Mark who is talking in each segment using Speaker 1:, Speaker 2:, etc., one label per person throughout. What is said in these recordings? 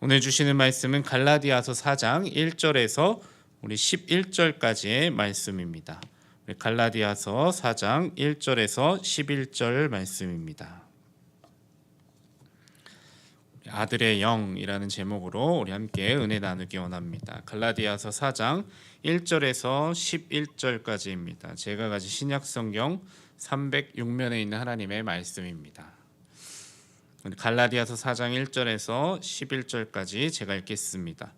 Speaker 1: 오늘 주시는 말씀은 갈라디아서 4장 1절에서 우리 11절까지의 말씀입니다. 우리 갈라디아서 4장 1절에서 11절 말씀입니다. 아들의 영이라는 제목으로 우리 함께 은혜 나누기 원합니다. 갈라디아서 4장 1절에서 11절까지입니다. 제가 가진 신약성경 306면에 있는 하나님의 말씀입니다. 갈라디아서 4장 1절에서 11절까지 제가 읽겠습니다.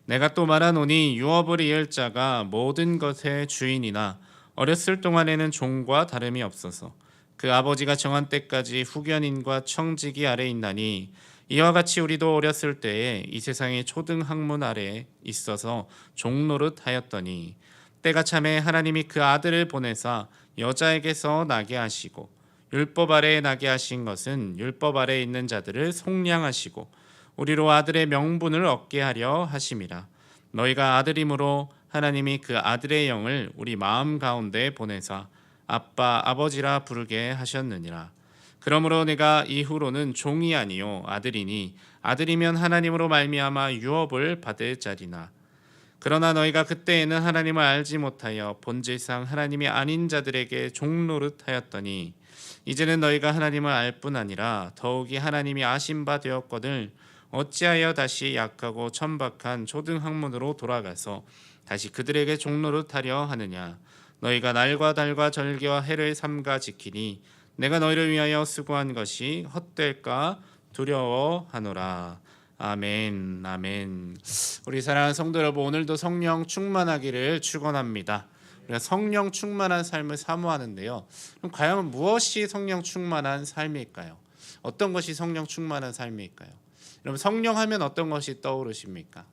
Speaker 1: 내가 또 말하노니 유업을 이을 자가 모든 것의 주인이나 어렸을 동안에는 종과 다름이 없어서 그 아버지가 정한 때까지 후견인과 청지기 아래 있나니 이와 같이 우리도 어렸을 때에 이 세상의 초등 학문 아래에 있어서 종노릇 하였더니 때가 참에 하나님이 그 아들을 보내사 여자에게서 나게 하시고 율법 아래에 나게 하신 것은 율법 아래에 있는 자들을 속량하시고 우리로 아들의 명분을 얻게 하려 하심이라. 너희가 아들이므로 하나님이 그 아들의 영을 우리 마음 가운데 보내사 아빠 아버지라 부르게 하셨느니라. 그러므로 내가 이후로는 종이 아니요 아들이니 아들이면 하나님으로 말미암아 유업을 받을 자리나. 그러나 너희가 그때에는 하나님을 알지 못하여 본질상 하나님이 아닌 자들에게 종노릇 하였더니 이제는 너희가 하나님을 알 뿐 아니라 더욱이 하나님이 아신 바 되었거늘 어찌하여 다시 약하고 천박한 초등학문으로 돌아가서 다시 그들에게 종노릇 하려 하느냐. 너희가 날과 달과 절기와 해를 삼가 지키니 내가 너희를 위하여 수고한 것이 헛될까 두려워하노라. 아멘. 아멘. 우리 사랑하는 성도 여러분, 오늘도 성령 충만하기를 축원합니다. 우리가 성령 충만한 삶을 사모하는데요. 그럼 과연 무엇이 성령 충만한 삶일까요? 어떤 것이 성령 충만한 삶일까요? 여러분, 성령하면 어떤 것이 떠오르십니까?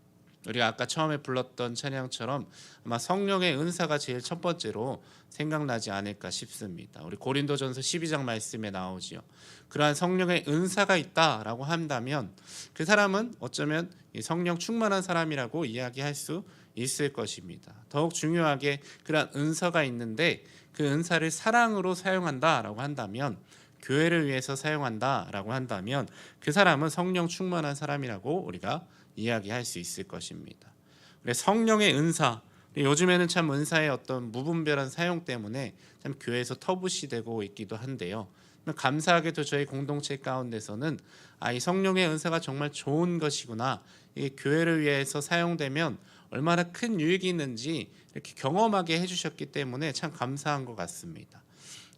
Speaker 1: 우리가 아까 처음에 불렀던 찬양처럼 아마 성령의 은사가 제일 첫 번째로 생각나지 않을까 싶습니다. 우리 고린도전서 12장 말씀에 나오지요. 그러한 성령의 은사가 있다라고 한다면 그 사람은 어쩌면 성령 충만한 사람이라고 이야기할 수 있을 것입니다. 더욱 중요하게 그러한 은사가 있는데 그 은사를 사랑으로 사용한다라고 한다면, 교회를 위해서 사용한다라고 한다면 그 사람은 성령 충만한 사람이라고 우리가 이야기할 수 있을 것입니다. 성령의 은사, 요즘에는 참 은사의 어떤 무분별한 사용 때문에 참 교회에서 터부시되고 있기도 한데요. 감사하게도 저희 공동체 가운데서는 이 성령의 은사가 정말 좋은 것이구나, 이게 교회를 위해서 사용되면 얼마나 큰 유익이 있는지 이렇게 경험하게 해주셨기 때문에 참 감사한 것 같습니다.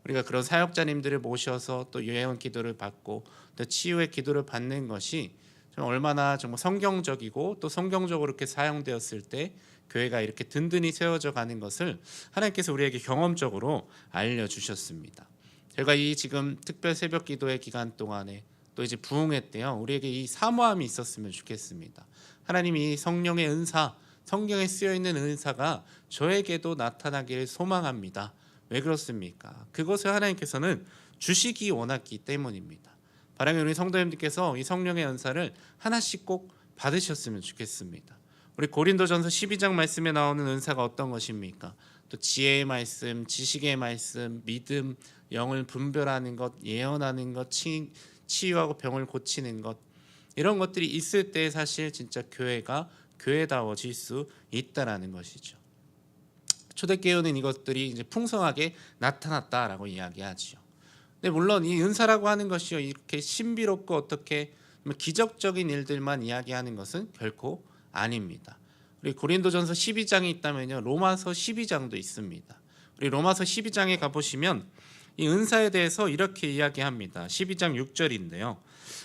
Speaker 1: 우리가 그런 사역자님들을 모셔서 또 예언 기도를 받고 또 치유의 기도를 받는 것이 얼마나 정말 성경적이고 또 성경적으로 이렇게 사용되었을 때 교회가 이렇게 든든히 세워져 가는 것을 하나님께서 우리에게 경험적으로 알려주셨습니다. 제가 이 지금 특별 새벽 기도의 기간 동안에 또 이제 부흥회 때요, 우리에게 이 사모함이 있었으면 좋겠습니다. 하나님이 이 성령의 은사, 성경에 쓰여있는 은사가 저에게도 나타나기를 소망합니다. 왜 그렇습니까? 그것을 하나님께서는 주시기 원했기 때문입니다. 바람에 우리 성도님들께서 이 성령의 은사를 하나씩 꼭 받으셨으면 좋겠습니다. 우리 고린도전서 12장 말씀에 나오는 은사가 어떤 것입니까? 또 지혜의 말씀, 지식의 말씀, 믿음, 영을 분별하는 것, 예언하는 것, 치유하고 병을 고치는 것, 이런 것들이 있을 때 사실 진짜 교회가 교회다워질 수 있다라는 것이죠. 초대교회는 이것들이 이제 풍성하게 나타났다라고 이야기하죠. 근데 물론 이 은사라고 하는 것이요, 이렇게 신비롭고 어떻게 기적적인 일들만 이야기하는 것은 결코 아닙니다. 우리 고린도전서 12장이 있다면요, 로마서 12장도 있습니다. 우리 로마서 12장에 가보시면 이 은사에 대해서 이렇게 이야기합니다. 12장 6절인데요.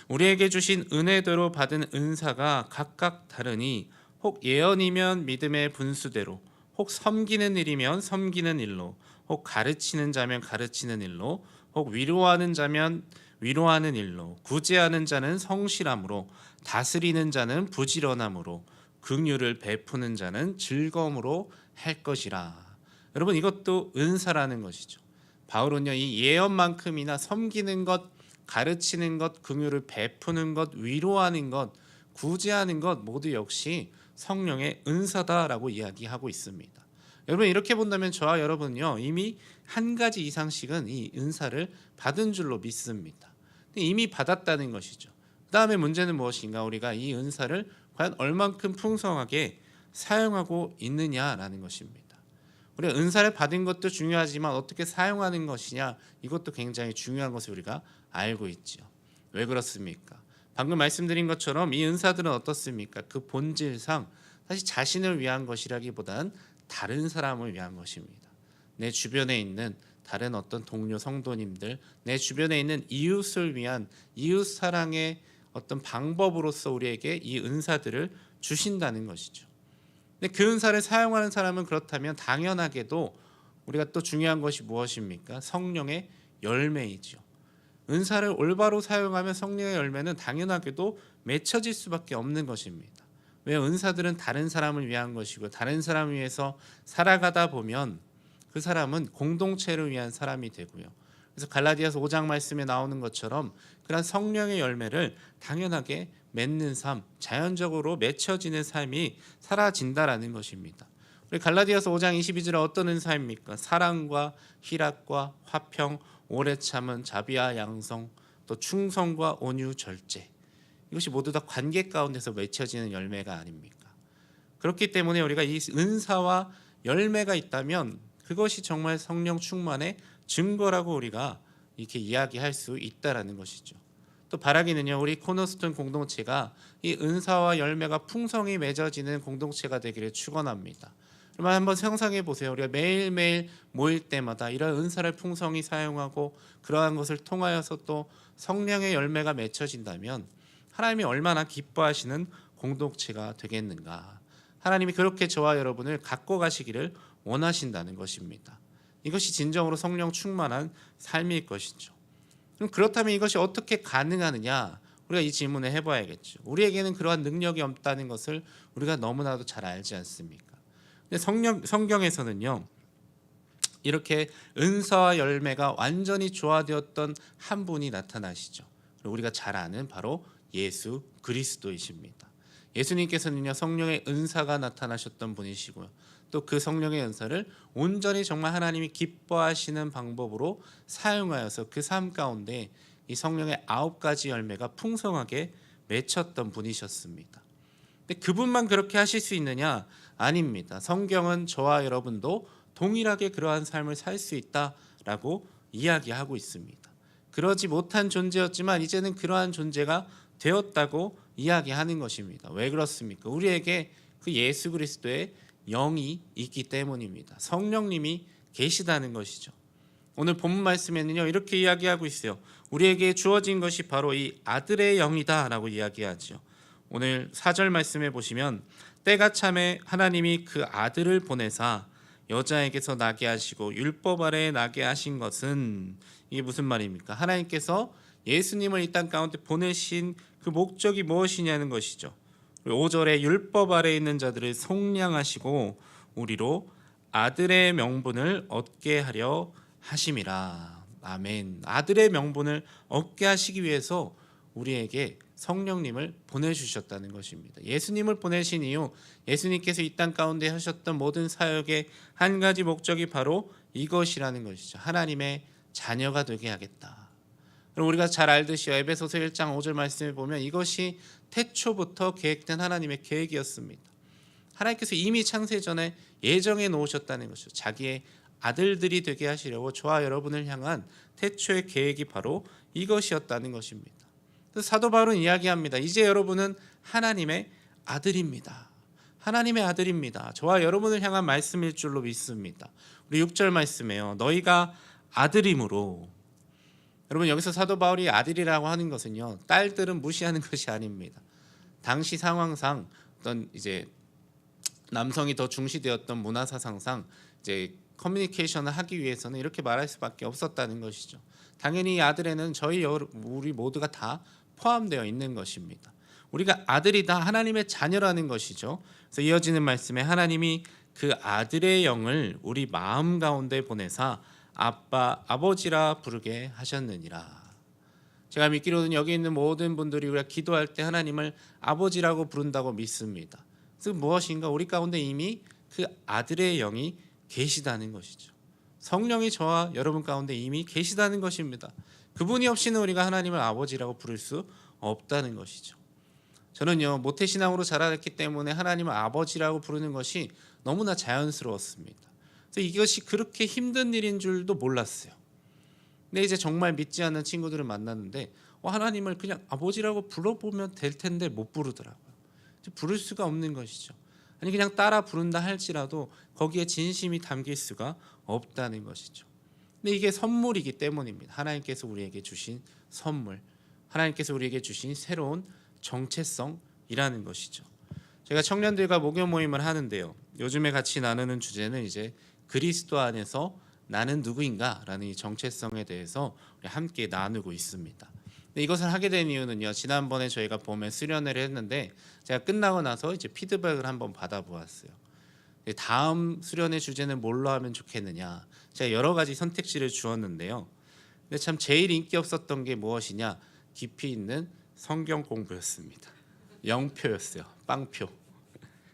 Speaker 1: 우리에게 주신 은혜대로 받은 은사가 각각 다르니 혹 예언이면 믿음의 분수대로, 혹 섬기는 일이면 섬기는 일로, 혹 가르치는 자면 가르치는 일로, 혹 위로하는 자면 위로하는 일로, 구제하는 자는 성실함으로, 다스리는 자는 부지런함으로, 긍휼을 베푸는 자는 즐거움으로 할 것이라. 여러분, 이것도 은사라는 것이죠. 바울은요, 이 예언만큼이나 섬기는 것, 가르치는 것, 긍휼을 베푸는 것, 위로하는 것, 구제하는 것 모두 역시 성령의 은사다라고 이야기하고 있습니다. 여러분, 이렇게 본다면 저와 여러분은요, 이미 한 가지 이상씩은 이 은사를 받은 줄로 믿습니다. 이미 받았다는 것이죠. 그다음에 문제는 무엇인가? 우리가 이 은사를 과연 얼만큼 풍성하게 사용하고 있느냐라는 것입니다. 우리가 은사를 받은 것도 중요하지만 어떻게 사용하는 것이냐, 이것도 굉장히 중요한 것을 우리가 알고 있지요. 왜 그렇습니까? 방금 말씀드린 것처럼 이 은사들은 어떻습니까? 그 본질상 사실 자신을 위한 것이라기보다는 다른 사람을 위한 것입니다. 내 주변에 있는 다른 어떤 동료 성도님들, 내 주변에 있는 이웃을 위한 이웃 사랑의 어떤 방법으로서 우리에게 이 은사들을 주신다는 것이죠. 근데 그 은사를 사용하는 사람은 그렇다면 당연하게도 우리가 또 중요한 것이 무엇입니까? 성령의 열매이죠. 은사를 올바로 사용하면 성령의 열매는 당연하게도 맺혀질 수밖에 없는 것입니다. 왜? 은사들은 다른 사람을 위한 것이고 다른 사람을 위해서 살아가다 보면 그 사람은 공동체를 위한 사람이 되고요. 그래서 갈라디아서 5장 말씀에 나오는 것처럼 그런 성령의 열매를 당연하게 맺는 삶, 자연적으로 맺혀지는 삶이 사라진다라는 것입니다. 우리 갈라디아서 5장 22절에 어떤 은사입니까? 사랑과 희락과 화평, 오래 참은, 자비와 양성, 또 충성과 온유, 절제. 이것이 모두 다 관계 가운데서 맺혀지는 열매가 아닙니까? 그렇기 때문에 우리가 이 은사와 열매가 있다면 그것이 정말 성령 충만의 증거라고 우리가 이렇게 이야기할 수 있다라는 것이죠. 또 바라기는요, 우리 코너스톤 공동체가 이 은사와 열매가 풍성히 맺어지는 공동체가 되기를 축원합니다. 그러면 한번 상상해 보세요. 우리가 매일매일 모일 때마다 이런 은사를 풍성히 사용하고 그러한 것을 통하여서 또 성령의 열매가 맺혀진다면 하나님이 얼마나 기뻐하시는 공동체가 되겠는가. 하나님이 그렇게 저와 여러분을 갖고 가시기를 원하신다는 것입니다. 이것이 진정으로 성령 충만한 삶일 것이죠. 그럼 그렇다면 이것이 어떻게 가능하느냐? 우리가 이 질문을 해봐야겠죠. 우리에게는 그러한 능력이 없다는 것을 우리가 너무나도 잘 알지 않습니까? 근데 성경에서는요, 이렇게 은사와 열매가 완전히 조화되었던 한 분이 나타나시죠. 그리고 우리가 잘 아는 바로 예수 그리스도이십니다. 예수님께서는요, 성령의 은사가 나타나셨던 분이시고요. 또 그 성령의 은사를 온전히 정말 하나님이 기뻐하시는 방법으로 사용하여서 그 삶 가운데 이 성령의 9가지 열매가 풍성하게 맺혔던 분이셨습니다. 근데 그분만 그렇게 하실 수 있느냐? 아닙니다. 성경은 저와 여러분도 동일하게 그러한 삶을 살 수 있다라고 이야기하고 있습니다. 그러지 못한 존재였지만 이제는 그러한 존재가 되었다고 이야기하는 것입니다. 왜 그렇습니까? 우리에게 그 예수 그리스도의 영이 있기 때문입니다. 성령님이 계시다는 것이죠. 오늘 본문 말씀에는요, 이렇게 이야기하고 있어요. 우리에게 주어진 것이 바로 이 아들의 영이다라고 이야기하죠. 오늘 4절 말씀에 보시면 때가 참에 하나님이 그 아들을 보내사 여자에게서 나게 하시고 율법 아래에 나게 하신 것은, 이게 무슨 말입니까? 하나님께서 예수님을 이 땅 가운데 보내신 그 목적이 무엇이냐는 것이죠. 5절에 율법 아래에 있는 자들을 속량하시고 우리로 아들의 명분을 얻게 하려 하심이라. 아멘. 아들의 명분을 얻게 하시기 위해서 우리에게 성령님을 보내주셨다는 것입니다. 예수님을 보내신 이유, 예수님께서 이 땅 가운데 하셨던 모든 사역의 한 가지 목적이 바로 이것이라는 것이죠. 하나님의 자녀가 되게 하겠다. 그럼 우리가 잘 알듯이 에베소서 1장 5절 말씀에 보면 이것이 태초부터 계획된 하나님의 계획이었습니다. 하나님께서 이미 창세 전에 예정해 놓으셨다는 것이죠. 자기의 아들들이 되게 하시려고 저와 여러분을 향한 태초의 계획이 바로 이것이었다는 것입니다. 그래서 사도 바울은 이야기합니다. 이제 여러분은 하나님의 아들입니다. 하나님의 아들입니다. 저와 여러분을 향한 말씀일 줄로 믿습니다. 우리 6절 말씀에요. 너희가 아들이므로. 여러분, 여기서 사도 바울이 아들이라고 하는 것은요, 딸들은 무시하는 것이 아닙니다. 당시 상황상 어떤 이제 남성이 더 중시되었던 문화 사상상 이제 커뮤니케이션을 하기 위해서는 이렇게 말할 수밖에 없었다는 것이죠. 당연히 이 아들에는 우리 모두가 다 포함되어 있는 것입니다. 우리가 아들이다, 하나님의 자녀라는 것이죠. 그래서 이어지는 말씀에 하나님이 그 아들의 영을 우리 마음 가운데 보내사 아빠, 아버지라 부르게 하셨느니라. 제가 믿기로는 여기 있는 모든 분들이 우리가 기도할 때 하나님을 아버지라고 부른다고 믿습니다. 그래서 무엇인가 우리 가운데 이미 그 아들의 영이 계시다는 것이죠. 성령이 저와 여러분 가운데 이미 계시다는 것입니다. 그분이 없이는 우리가 하나님을 아버지라고 부를 수 없다는 것이죠. 저는요, 모태신앙으로 자라났기 때문에 하나님을 아버지라고 부르는 것이 너무나 자연스러웠습니다. 그래서 이것이 그렇게 힘든 일인 줄도 몰랐어요. 근데 이제 정말 믿지 않는 친구들을 만났는데 하나님을 그냥 아버지라고 불러보면 될 텐데 못 부르더라고요. 부를 수가 없는 것이죠. 아니 그냥 따라 부른다 할지라도 거기에 진심이 담길 수가 없다는 것이죠. 근데 이게 선물이기 때문입니다. 하나님께서 우리에게 주신 선물, 하나님께서 우리에게 주신 새로운 정체성이라는 것이죠. 제가 청년들과 목요 모임을 하는데요, 요즘에 같이 나누는 주제는 이제 그리스도 안에서 나는 누구인가라는 이 정체성에 대해서 우리 함께 나누고 있습니다. 근데 이것을 하게 된 이유는요, 지난번에 저희가 봄에 수련회를 했는데 제가 끝나고 나서 이제 피드백을 한번 받아보았어요. 다음 수련회 주제는 뭘로 하면 좋겠느냐, 제가 여러 가지 선택지를 주었는데요. 근데 참 제일 인기 없었던 게 무엇이냐, 깊이 있는 성경 공부였습니다. 0표였어요. 빵표.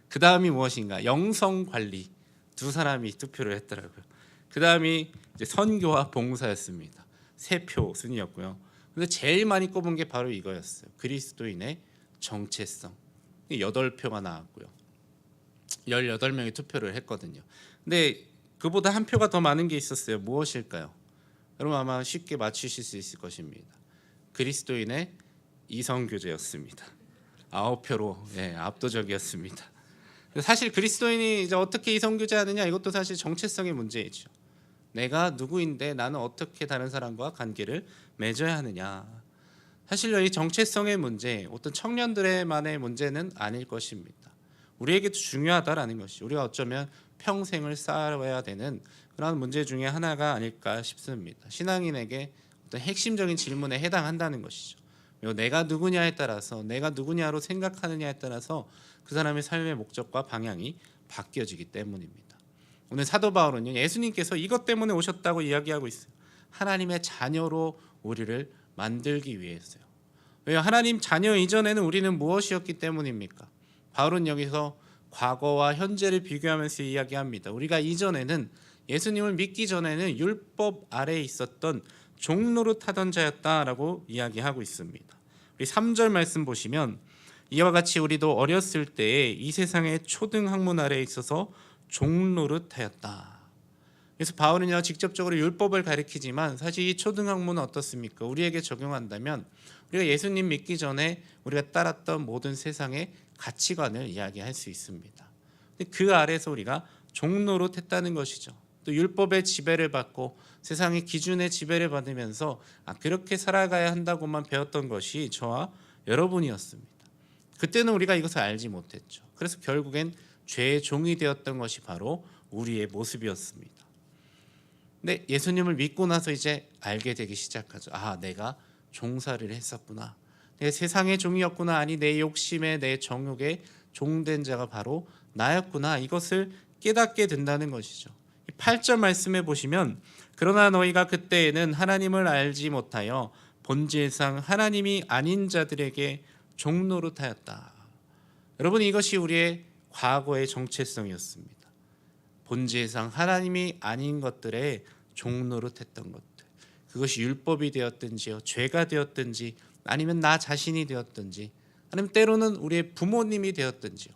Speaker 1: 그 다음이 무엇인가, 영성 관리. 두 사람이 투표를 했더라고요. 그 다음이 이제 선교와 봉사였습니다. 3표 순이었고요. 근데 제일 많이 꼽은 게 바로 이거였어요. 그리스도인의 정체성. 8표가 나왔고요. 18명이 투표를 했거든요. 근데 그보다 한 표가 더 많은 게 있었어요. 무엇일까요? 여러분 아마 쉽게 맞추실 수 있을 것입니다. 그리스도인의 이성교제였습니다. 9표로 압도적이었습니다. 사실 그리스도인이 이제 어떻게 이성교제하느냐, 이것도 사실 정체성의 문제이죠. 내가 누구인데 나는 어떻게 다른 사람과 관계를 맺어야 하느냐. 사실 이 정체성의 문제, 어떤 청년들의만의 문제는 아닐 것입니다. 우리에게도 중요하다라는 것이, 우리가 어쩌면 평생을 쌓아야 되는 그런 문제 중에 하나가 아닐까 싶습니다. 신앙인에게 어떤 핵심적인 질문에 해당한다는 것이죠. 내가 누구냐에 따라서, 내가 누구냐로 생각하느냐에 따라서 그 사람의 삶의 목적과 방향이 바뀌어지기 때문입니다. 오늘 사도 바울은요, 예수님께서 이것 때문에 오셨다고 이야기하고 있어요. 하나님의 자녀로 우리를 만들기 위해서요. 왜요? 하나님 자녀 이전에는 우리는 무엇이었기 때문입니까? 바울은 여기서 과거와 현재를 비교하면서 이야기합니다. 우리가 이전에는, 예수님을 믿기 전에는 율법 아래에 있었던 종노릇하던 자였다라고 이야기하고 있습니다. 우리 3절 말씀 보시면 이와 같이 우리도 어렸을 때에 이 세상의 초등 학문 아래에 있어서 종노릇하였다. 그래서 바울은요, 직접적으로 율법을 가리키지만 사실 이 초등 학문은 어떻습니까? 우리에게 적용한다면 우리가 예수님 믿기 전에 우리가 따랐던 모든 세상의 가치관을 이야기할 수 있습니다. 그 아래에서 우리가 종노릇했다는 것이죠. 또 율법의 지배를 받고 세상의 기준의 지배를 받으면서 그렇게 살아가야 한다고만 배웠던 것이 저와 여러분이었습니다. 그때는 우리가 이것을 알지 못했죠. 그래서 결국엔 죄의 종이 되었던 것이 바로 우리의 모습이었습니다. 근데 예수님을 믿고 나서 이제 알게 되기 시작하죠. 내가 종살이를 했었구나. 내가 세상의 종이었구나. 아니 내 욕심에, 내 정욕에 종된 자가 바로 나였구나. 이것을 깨닫게 된다는 것이죠. 8절 말씀에 보시면 그러나 너희가 그때에는 하나님을 알지 못하여 본질상 하나님이 아닌 자들에게 종노릇하였다. 여러분, 이것이 우리의 과거의 정체성이었습니다. 본질상 하나님이 아닌 것들에 종노릇했던 것들, 그것이 율법이 되었든지요, 죄가 되었든지, 아니면 나 자신이 되었든지, 아니면 때로는 우리의 부모님이 되었든지요,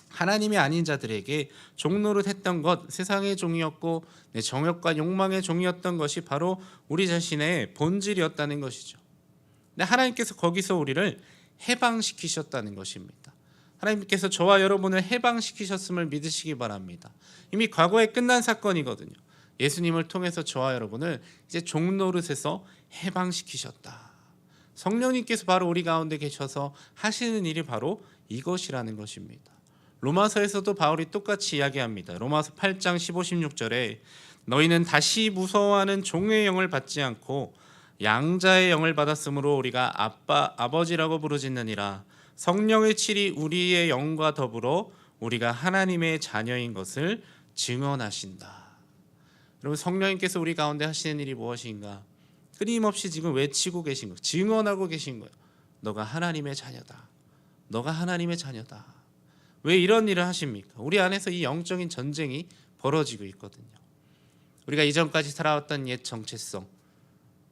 Speaker 1: 하나님이 아닌 자들에게 종노릇했던 것, 세상의 종이었고 내 정욕과 욕망의 종이었던 것이 바로 우리 자신의 본질이었다는 것이죠. 근데 하나님께서 거기서 우리를 해방시키셨다는 것입니다. 하나님께서 저와 여러분을 해방시키셨음을 믿으시기 바랍니다. 이미 과거에 끝난 사건이거든요. 예수님을 통해서 저와 여러분을 이제 종노릇에서 해방시키셨다. 성령님께서 바로 우리 가운데 계셔서 하시는 일이 바로 이것이라는 것입니다. 로마서에서도 바울이 똑같이 이야기합니다. 로마서 8장 15, 16절에 너희는 다시 무서워하는 종의 영을 받지 않고 양자의 영을 받았으므로 우리가 아빠, 아버지라고 부르짖느니라. 성령의 칠이 우리의 영과 더불어 우리가 하나님의 자녀인 것을 증언하신다. 여러분, 성령님께서 우리 가운데 하시는 일이 무엇인가? 끊임없이 지금 외치고 계신 거, 증언하고 계신 거예요. 너가 하나님의 자녀다. 너가 하나님의 자녀다. 왜 이런 일을 하십니까? 우리 안에서 이 영적인 전쟁이 벌어지고 있거든요. 우리가 이전까지 살아왔던 옛 정체성,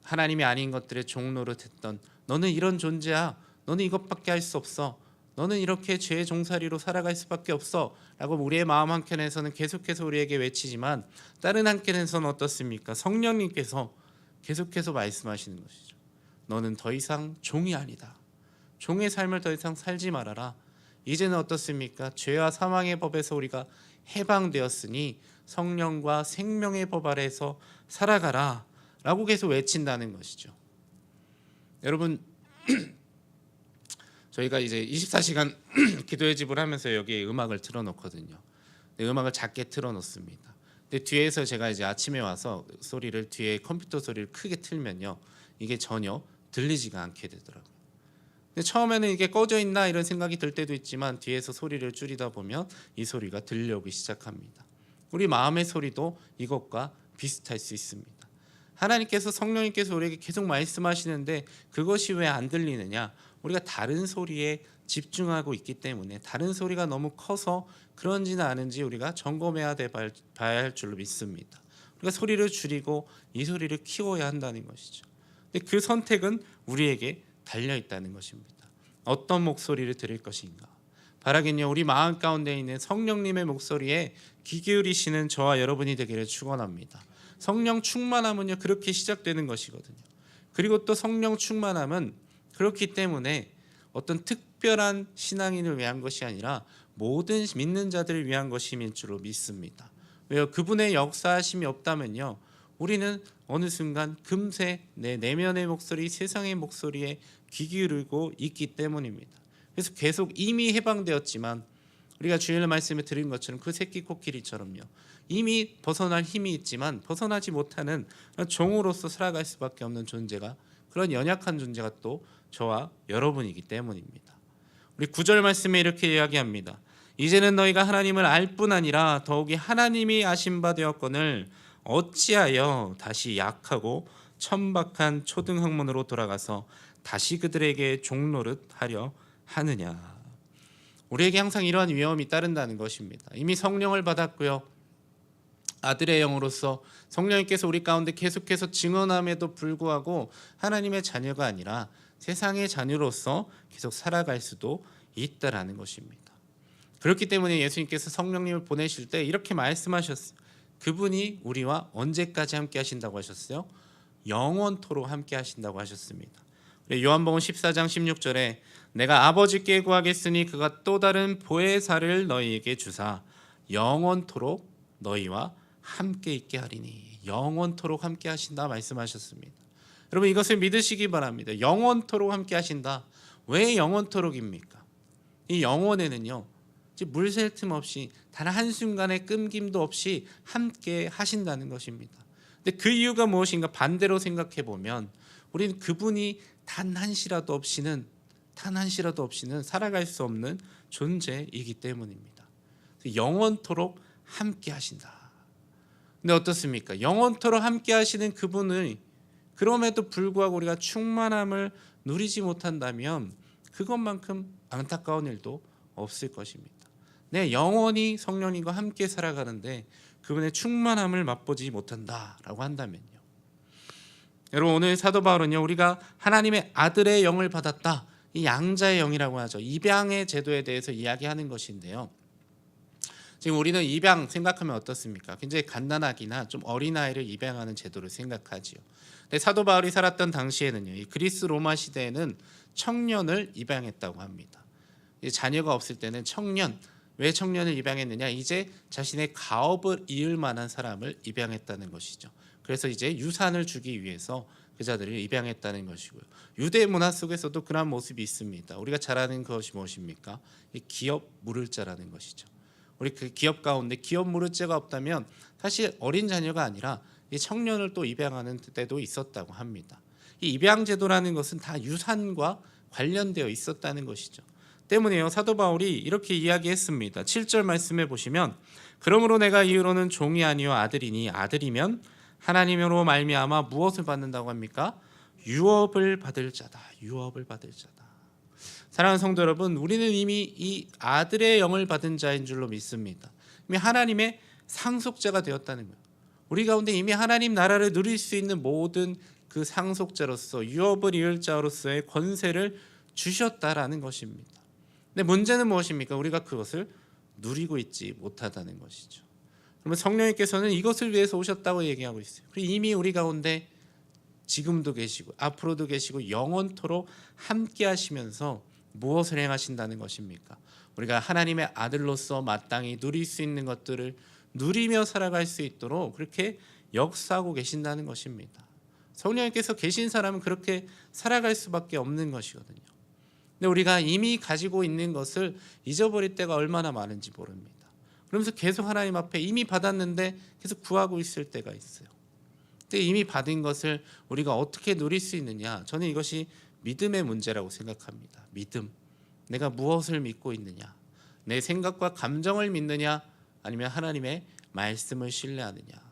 Speaker 1: 하나님이 아닌 것들의 종노릇했던 너는 이런 존재야. 너는 이것밖에 할 수 없어. 너는 이렇게 죄의 종살이로 살아갈 수밖에 없어 라고 우리의 마음 한켠에서는 계속해서 우리에게 외치지만 다른 한켠에서는 어떻습니까? 성령님께서 계속해서 말씀하시는 것이죠. 너는 더 이상 종이 아니다. 종의 삶을 더 이상 살지 말아라. 이제는 어떻습니까? 죄와 사망의 법에서 우리가 해방되었으니 성령과 생명의 법 아래에서 살아가라 라고 계속 외친다는 것이죠. 여러분, 저희가 이제 24시간 기도의 집을 하면서 여기에 음악을 틀어놓거든요. 음악을 작게 틀어놓습니다. 근데 뒤에서 제가 이제 아침에 와서 소리를 뒤에 컴퓨터 소리를 크게 틀면요, 이게 전혀 들리지가 않게 되더라고요. 근데 처음에는 이게 꺼져 있나 이런 생각이 들 때도 있지만 뒤에서 소리를 줄이다 보면 이 소리가 들려오기 시작합니다. 우리 마음의 소리도 이것과 비슷할 수 있습니다. 하나님께서 성령님께서 우리에게 계속 말씀하시는데 그것이 왜 안 들리느냐? 우리가 다른 소리에 집중하고 있기 때문에, 다른 소리가 너무 커서 그런지는 아는지 우리가 점검해야 봐야 할 줄로 믿습니다. 우리가 소리를 줄이고 이 소리를 키워야 한다는 것이죠. 근데 그 선택은 우리에게 달려 있다는 것입니다. 어떤 목소리를 들을 것인가? 바라긴요, 우리 마음 가운데 있는 성령님의 목소리에 귀 기울이시는 저와 여러분이 되기를 축원합니다. 성령 충만함은요, 그렇게 시작되는 것이거든요. 그리고 또 성령 충만함은 그렇기 때문에 어떤 특별한 신앙인을 위한 것이 아니라 모든 믿는 자들을 위한 것임인 줄로 믿습니다. 왜요? 그분의 역사하심이 없다면요, 우리는 어느 순간 금세 내 내면의 목소리, 세상의 목소리에 귀 기울이고 있기 때문입니다. 그래서 계속 이미 해방되었지만 우리가 주일날 말씀에 드린 것처럼 그 새끼 코끼리처럼요, 이미 벗어날 힘이 있지만 벗어나지 못하는 종으로서 살아갈 수밖에 없는 존재가, 그런 연약한 존재가 또 저와 여러분이기 때문입니다. 우리 9절 말씀에 이렇게 이야기합니다. 이제는 너희가 하나님을 알 뿐 아니라 더욱이 하나님이 아신 바 되었거늘 어찌하여 다시 약하고 천박한 초등학문으로 돌아가서 다시 그들에게 종노릇 하려 하느냐. 우리에게 항상 이러한 위험이 따른다는 것입니다. 이미 성령을 받았고요, 아들의 영으로서 성령님께서 우리 가운데 계속해서 증언함에도 불구하고 하나님의 자녀가 아니라 세상의 자녀로서 계속 살아갈 수도 있다라는 것입니다. 그렇기 때문에 예수님께서 성령님을 보내실 때 이렇게 말씀하셨어요. 그분이 우리와 언제까지 함께 하신다고 하셨어요? 영원토록 함께 하신다고 하셨습니다. 요한복음 14장 16절에 내가 아버지께 구하겠으니 그가 또 다른 보혜사를 너희에게 주사 영원토록 너희와 함께 있게 하리니, 영원토록 함께 하신다 말씀하셨습니다. 여러분, 이것을 믿으시기 바랍니다. 영원토록 함께 하신다. 왜 영원토록입니까? 이 영원에는요, 물 셀 틈 없이 단 한순간의 끊김도 없이 함께 하신다는 것입니다. 근데 그 이유가 무엇인가? 반대로 생각해 보면 우리는 그분이 단 한시라도 없이는 살아갈 수 없는 존재이기 때문입니다. 영원토록 함께 하신다. 근데 어떻습니까? 영원토록 함께 하시는 그분을 그럼에도 불구하고 우리가 충만함을 누리지 못한다면 그것만큼 안타까운 일도 없을 것입니다. 내 영원히 성령님과 함께 살아가는데 그분의 충만함을 맛보지 못한다라고 한다면요, 여러분, 오늘 사도 바울은요, 우리가 하나님의 아들의 영을 받았다, 이 양자의 영이라고 하죠. 입양의 제도에 대해서 이야기하는 것인데요, 지금 우리는 입양 생각하면 어떻습니까? 굉장히 갓난아기나 좀 어린아이를 입양하는 제도를 생각하지요. 근데 사도 바울이 살았던 당시에는요, 이 그리스 로마 시대에는 청년을 입양했다고 합니다. 자녀가 없을 때는 청년, 왜 청년을 입양했느냐? 이제 자신의 가업을 이을 만한 사람을 입양했다는 것이죠. 그래서 이제 유산을 주기 위해서 그 자들을 입양했다는 것이고요. 유대 문화 속에서도 그런 모습이 있습니다. 우리가 잘 아는 것이 무엇입니까? 이 기업 물을 자라는 것이죠. 우리 그 기업 가운데 기업 물을 자가 없다면 사실 어린 자녀가 아니라 이 청년을 또 입양하는 때도 있었다고 합니다. 이 입양 제도라는 것은 다 유산과 관련되어 있었다는 것이죠. 때문에요, 사도 바울이 이렇게 이야기했습니다. 7절 말씀해 보시면 그러므로 내가 이후로는 종이 아니요 아들이니 아들이면 하나님으로 말미암아 무엇을 받는다고 합니까? 유업을 받을 자다. 유업을 받을 자다. 사랑하는 성도 여러분, 우리는 이미 이 아들의 영을 받은 자인 줄로 믿습니다. 이미 하나님의 상속자가 되었다는 거예요. 우리 가운데 이미 하나님 나라를 누릴 수 있는 모든 그 상속자로서 유업을 이을 자로서의 권세를 주셨다라는 것입니다. 근데 문제는 무엇입니까? 우리가 그것을 누리고 있지 못하다는 것이죠. 그러면 성령님께서는 이것을 위해서 오셨다고 얘기하고 있어요. 그리고 이미 우리 가운데 지금도 계시고 앞으로도 계시고 영원토록 함께 하시면서 무엇을 행하신다는 것입니까? 우리가 하나님의 아들로서 마땅히 누릴 수 있는 것들을 누리며 살아갈 수 있도록 그렇게 역사하고 계신다는 것입니다. 성령님께서 계신 사람은 그렇게 살아갈 수밖에 없는 것이거든요. 근데 우리가 이미 가지고 있는 것을 잊어버릴 때가 얼마나 많은지 모릅니다. 그러면서 계속 하나님 앞에 이미 받았는데 계속 구하고 있을 때가 있어요. 근데 이미 받은 것을 우리가 어떻게 누릴 수 있느냐? 저는 이것이 믿음의 문제라고 생각합니다. 믿음. 내가 무엇을 믿고 있느냐? 내 생각과 감정을 믿느냐? 아니면 하나님의 말씀을 신뢰하느냐?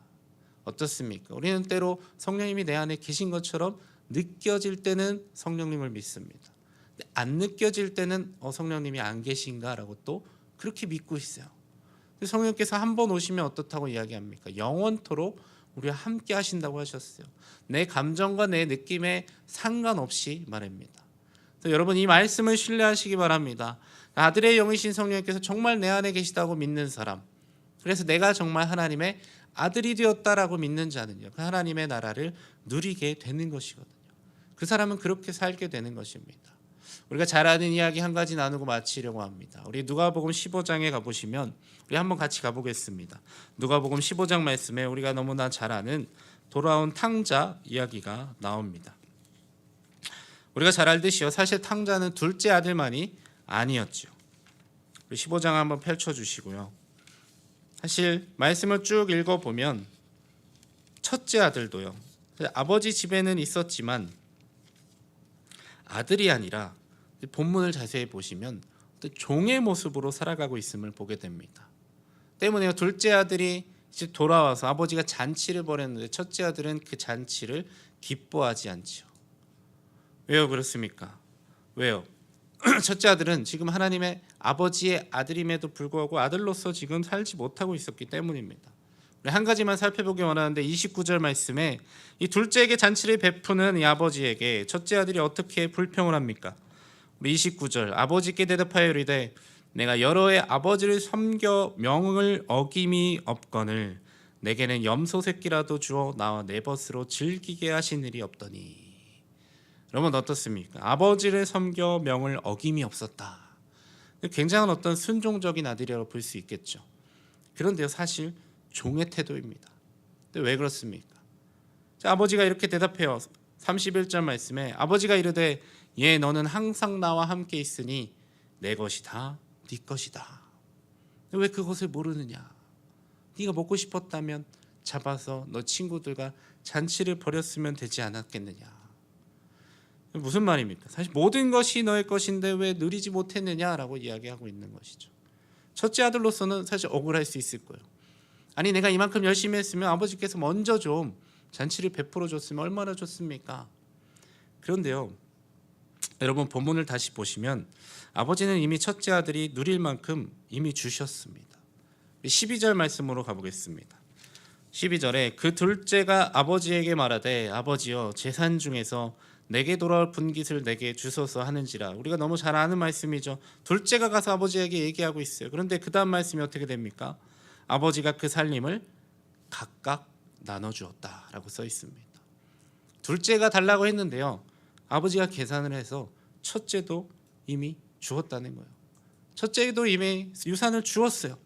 Speaker 1: 어떻습니까? 우리는 때로 성령님이 내 안에 계신 것처럼 느껴질 때는 성령님을 믿습니다. 안 느껴질 때는 성령님이 안 계신가라고 또 그렇게 믿고 있어요. 성령께서 한 번 오시면 어떻다고 이야기합니까? 영원토록 우리와 함께 하신다고 하셨어요. 내 감정과 내 느낌에 상관없이 말입니다. 그래서 여러분 이 말씀을 신뢰하시기 바랍니다. 아들의 영이신 성령께서 정말 내 안에 계시다고 믿는 사람, 그래서 내가 정말 하나님의 아들이 되었다라고 믿는 자는요, 그 하나님의 나라를 누리게 되는 것이거든요. 그 사람은 그렇게 살게 되는 것입니다. 우리가 잘 아는 이야기 한 가지 나누고 마치려고 합니다. 우리 누가복음 15장에 가보시면 우리 한번 같이 가보겠습니다. 누가복음 15장 말씀에 우리가 너무나 잘 아는 돌아온 탕자 이야기가 나옵니다. 우리가 잘 알듯이요, 사실 탕자는 둘째 아들만이 아니었죠. 우리 15장 한번 펼쳐주시고요. 사실 말씀을 쭉 읽어보면 첫째 아들도요, 아버지 집에는 있었지만 아들이 아니라 본문을 자세히 보시면 종의 모습으로 살아가고 있음을 보게 됩니다. 때문에 둘째 아들이 이제 돌아와서 아버지가 잔치를 벌였는데 첫째 아들은 그 잔치를 기뻐하지 않죠. 왜요 그렇습니까? 왜요? 첫째 아들은 지금 하나님의 아버지의 아들임에도 불구하고 아들로서 지금 살지 못하고 있었기 때문입니다. 우리 한 가지만 살펴보기 원하는데 29절 말씀에 이 둘째에게 잔치를 베푸는 이 아버지에게 첫째 아들이 어떻게 불평을 합니까? 우리 29절, 아버지께 대답하여 이르되 내가 여러 해 아버지를 섬겨 명을 어김이 없거늘 내게는 염소 새끼라도 주어 나와 내 벗으로 즐기게 하신 일이 없더니. 여러분 어떻습니까? 아버지를 섬겨 명을 어김이 없었다. 굉장한 어떤 순종적인 아들이라고 볼 수 있겠죠. 그런데요, 사실 종의 태도입니다. 근데 왜 그렇습니까? 자, 아버지가 이렇게 대답해요. 31절 말씀에 아버지가 이르되 예 너는 항상 나와 함께 있으니 내 것이 다 네 것이다. 왜 그것을 모르느냐? 네가 먹고 싶었다면 잡아서 너 친구들과 잔치를 벌였으면 되지 않았겠느냐? 무슨 말입니까? 사실 모든 것이 너의 것인데 왜 누리지 못했느냐라고 이야기하고 있는 것이죠. 첫째 아들로서는 사실 억울할 수 있을 거예요. 아니 내가 이만큼 열심히 했으면 아버지께서 먼저 좀 잔치를 베풀어 줬으면 얼마나 좋습니까? 그런데요, 여러분 본문을 다시 보시면 아버지는 이미 첫째 아들이 누릴 만큼 이미 주셨습니다. 12절 말씀으로 가보겠습니다. 12절에 그 둘째가 아버지에게 말하되 아버지여 재산 중에서 내게 돌아올 분깃을 내게 주소서 하는지라. 우리가 너무 잘 아는 말씀이죠. 둘째가 가서 아버지에게 얘기하고 있어요. 그런데 그 다음 말씀이 어떻게 됩니까? 아버지가 그 살림을 각각 나눠주었다라고 써 있습니다. 둘째가 달라고 했는데요, 아버지가 계산을 해서 첫째도 이미 주었다는 거예요. 첫째도 이미 유산을 주었어요.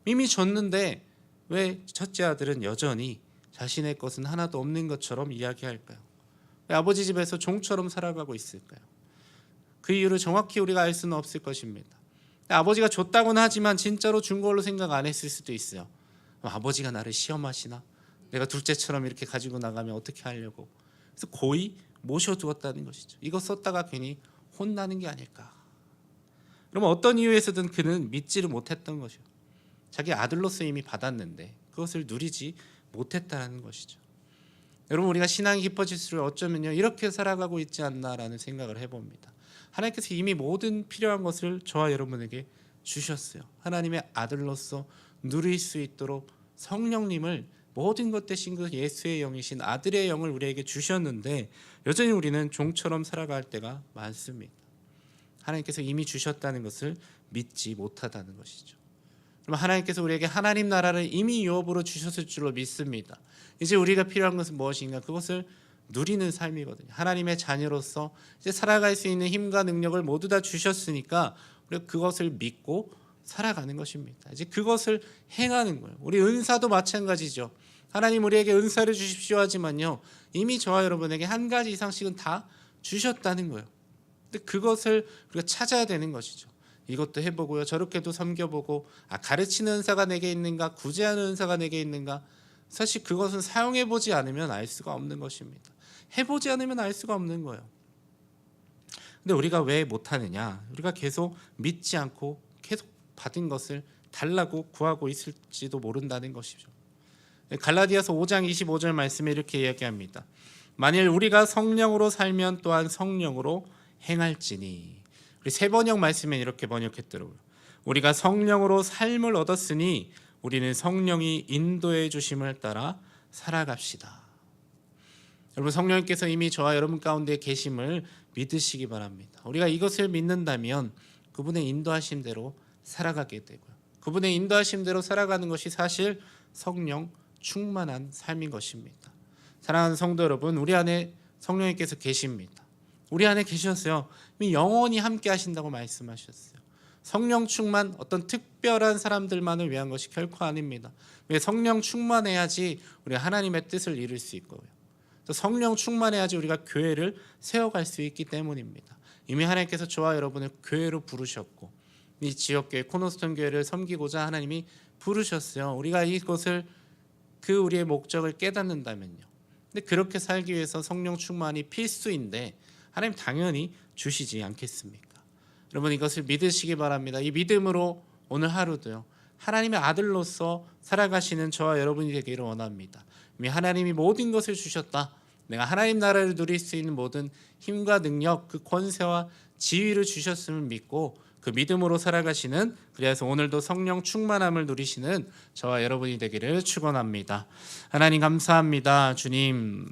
Speaker 1: 이미 줬는데 왜 첫째 아들은 여전히 자신의 것은 하나도 없는 것처럼 이야기할까요? 왜 아버지 집에서 종처럼 살아가고 있을까요? 그 이유를 정확히 우리가 알 수는 없을 것입니다. 아버지가 줬다고는 하지만 진짜로 준 걸로 생각 안 했을 수도 있어요. 아버지가 나를 시험하시나? 내가 둘째처럼 이렇게 가지고 나가면 어떻게 하려고? 그래서 고이 모셔두었다는 것이죠. 이거 썼다가 괜히 혼나는 게 아닐까? 그러면 어떤 이유에서든 그는 믿지를 못했던 것이요. 자기 아들로서 이미 받았는데 그것을 누리지 못했다는 것이죠. 여러분 우리가 신앙이 깊어질수록 어쩌면요 이렇게 살아가고 있지 않나라는 생각을 해봅니다. 하나님께서 이미 모든 필요한 것을 저와 여러분에게 주셨어요. 하나님의 아들로서 누릴 수 있도록 성령님을 모든 것 대신 그 예수의 영이신 아들의 영을 우리에게 주셨는데 여전히 우리는 종처럼 살아갈 때가 많습니다. 하나님께서 이미 주셨다는 것을 믿지 못하다는 것이죠. 그럼 하나님께서 우리에게 하나님 나라를 이미 유업으로 주셨을 줄로 믿습니다. 이제 우리가 필요한 것은 무엇인가? 그것을 누리는 삶이거든요. 하나님의 자녀로서 이제 살아갈 수 있는 힘과 능력을 모두 다 주셨으니까 우리가 그것을 믿고 살아가는 것입니다. 이제 그것을 행하는 거예요. 우리 은사도 마찬가지죠. 하나님 우리에게 은사를 주십시오 하지만요, 이미 저와 여러분에게 한 가지 이상씩은 다 주셨다는 거예요. 근데 그것을 우리가 찾아야 되는 것이죠. 이것도 해보고요, 저렇게도 섬겨보고, 가르치는 은사가 내게 있는가, 구제하는 은사가 내게 있는가. 사실 그것은 사용해보지 않으면 알 수가 없는 것입니다. 해보지 않으면 알 수가 없는 거예요. 근데 우리가 왜 못하느냐? 우리가 계속 믿지 않고 계속 받은 것을 달라고 구하고 있을지도 모른다는 것이죠. 갈라디아서 5장 25절 말씀에 이렇게 이야기합니다. 만일 우리가 성령으로 살면 또한 성령으로 행할지니. 우리 새 번역 말씀에 이렇게 번역했더라고요. 우리가 성령으로 삶을 얻었으니 우리는 성령이 인도해 주심을 따라 살아갑시다. 여러분, 성령님께서 이미 저와 여러분 가운데 계심을 믿으시기 바랍니다. 우리가 이것을 믿는다면 그분의 인도하심대로 살아가게 되고요, 그분의 인도하심대로 살아가는 것이 사실 성령 충만한 삶인 것입니다. 사랑하는 성도 여러분, 우리 안에 성령님께서 계십니다. 우리 안에 계셨어요. 영원히 함께 하신다고 말씀하셨어요. 성령 충만, 어떤 특별한 사람들만을 위한 것이 결코 아닙니다. 왜? 성령 충만해야지 우리가 하나님의 뜻을 이룰 수 있고요, 또 성령 충만해야지 우리가 교회를 세워갈 수 있기 때문입니다. 이미 하나님께서 저와 여러분을 교회로 부르셨고, 이 지역교회 코너스톤 교회를 섬기고자 하나님이 부르셨어요. 우리가 이것을 우리의 목적을 깨닫는다면요, 근데 그렇게 살기 위해서 성령 충만이 필수인데 하나님 당연히 주시지 않겠습니까? 여러분, 이것을 믿으시기 바랍니다. 이 믿음으로 오늘 하루도요, 하나님의 아들로서 살아가시는 저와 여러분이 되기를 원합니다. 이미 하나님이 모든 것을 주셨다. 내가 하나님 나라를 누릴 수 있는 모든 힘과 능력, 그 권세와 지위를 주셨음을 믿고 그 믿음으로 살아가시는, 그래서 오늘도 성령 충만함을 누리시는 저와 여러분이 되기를 축원합니다. 하나님 감사합니다. 주님,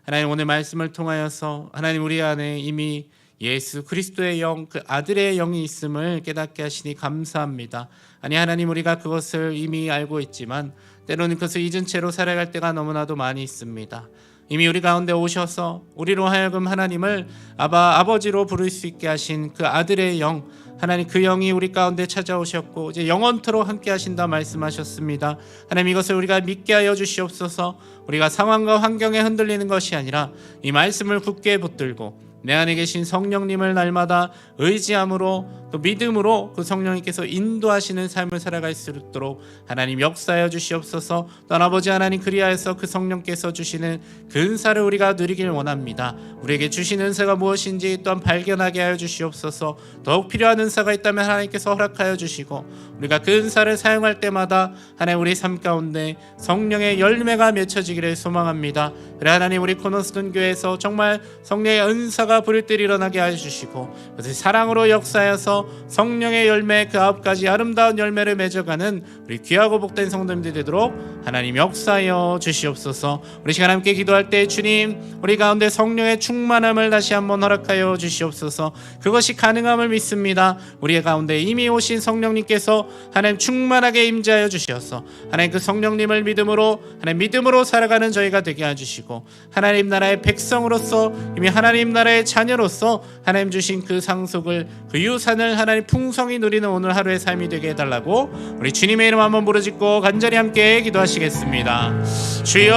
Speaker 1: 하나님 오늘 말씀을 통하여서 하나님 우리 안에 이미 예수 그리스도의 영, 그 아들의 영이 있음을 깨닫게 하시니 감사합니다. 아니 하나님, 우리가 그것을 이미 알고 있지만 때로는 그것을 잊은 채로 살아갈 때가 너무나도 많이 있습니다. 이미 우리 가운데 오셔서 우리로 하여금 하나님을 아버지로 부를 수 있게 하신 그 아들의 영, 하나님 그 영이 우리 가운데 찾아오셨고 이제 영원토록 함께 하신다 말씀하셨습니다. 하나님, 이것을 우리가 믿게 하여 주시옵소서. 우리가 상황과 환경에 흔들리는 것이 아니라 이 말씀을 굳게 붙들고 내 안에 계신 성령님을 날마다 의지함으로 또 믿음으로 그 성령님께서 인도하시는 삶을 살아갈 수 있도록 하나님 역사하여 주시옵소서. 또 아버지 하나님, 그리하여서 그 성령께서 주시는 그 은사를 우리가 누리길 원합니다. 우리에게 주신 은사가 무엇인지 또한 발견하게 하여 주시옵소서. 더욱 필요한 은사가 있다면 하나님께서 허락하여 주시고 우리가 그 은사를 사용할 때마다 하나님 우리 삶 가운데 성령의 열매가 맺혀지기를 소망합니다. 그래 하나님, 우리 코너스톤 교회에서 정말 성령의 은사가 부를 때 일어나게 해주시고 그것을 사랑으로 역사하여서 성령의 열매, 그 9가지 아름다운 열매를 맺어가는 우리 귀하고 복된 성도님들 되도록 하나님 역사하여 주시옵소서. 우리 시간 함께 기도할 때 주님, 우리 가운데 성령의 충만함을 다시 한번 허락하여 주시옵소서. 그것이 가능함을 믿습니다. 우리 가운데 이미 오신 성령님께서 하나님 충만하게 임재하여 주시옵소서. 하나님 그 성령님을 믿음으로 하나님 믿음으로 살아가는 저희가 되게 해주시고 하나님 나라의 백성으로서 이미 하나님 나라의 자녀로서 하나님 주신 그 상속을, 그 유산을 하나님 풍성히 누리는 오늘 하루의 삶이 되게 해달라고 우리 주님의 이름 한번 부르짖고 간절히 함께 기도하시겠습니다. 주여,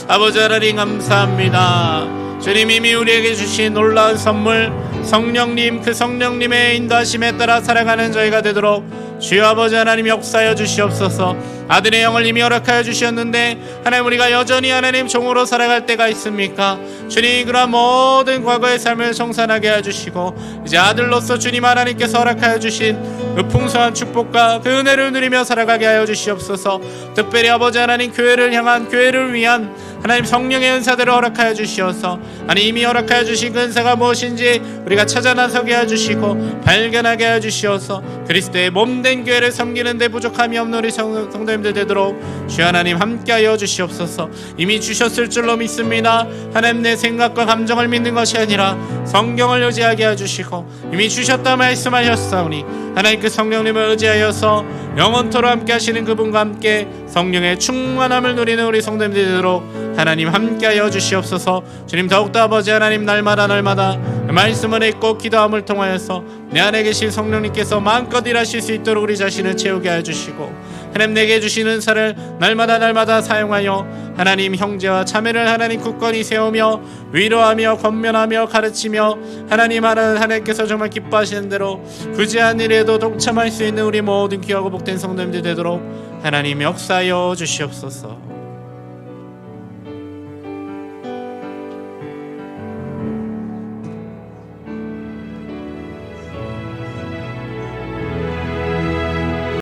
Speaker 1: 아버지 하나님 감사합니다. 주님, 이미 우리에게 주신 놀라운 선물 성령님, 그 성령님의 인도하심에 따라 살아가는 저희가 되도록 주여 아버지 하나님 역사하여 주시옵소서. 아들의 영을 이미 허락하여 주셨는데 하나님, 우리가 여전히 하나님 종으로 살아갈 때가 있습니까? 주님, 그러한 모든 과거의 삶을 청산하게 해주시고 이제 아들로서 주님 하나님께서 허락하여 주신 그 풍성한 축복과 그 은혜를 누리며 살아가게 하여 주시옵소서. 특별히 아버지 하나님, 교회를 향한, 교회를 위한 하나님 성령의 은사들을 허락하여 주시어서 아니 이미 허락하여 주신 그 은사가 무엇인지 우리가 찾아 나서게 해주시고 발견하게 해주시어서 그리스도의 몸된 참된 교회를 섬기는데 부족함이 없는 우리 성도님들 되도록 주여 하나님 함께하여 주시옵소서. 이미 주셨을 줄로 믿습니다. 하나님 내 생각과 감정을 믿는 것이 아니라 성경을 의지하게 해주시고 이미 주셨다 말씀하셨사오니 하나님 그 성령님을 의지하여서 영원토록 함께 하시는 그분과 함께 성령의 충만함을 누리는 우리 성도님들 되도록 하나님 함께하여 주시옵소서. 주님 더욱더 아버지 하나님 날마다 그 말씀을 읽고 기도함을 통하여서 내 안에 계신 성령님께서 마음껏 일하실 수 있도록 우리 자신을 채우게 해주시고 하나님 내게 주시는 은사를 날마다 사용하여 하나님 형제와 자매를 하나님 굳건히 세우며 위로하며 권면하며 가르치며 하나님께서 정말 기뻐하시는 대로 구제한 일에도 동참할 수 있는 우리 모든 귀하고 복된 성도님들 되도록 하나님 역사하여 주시옵소서.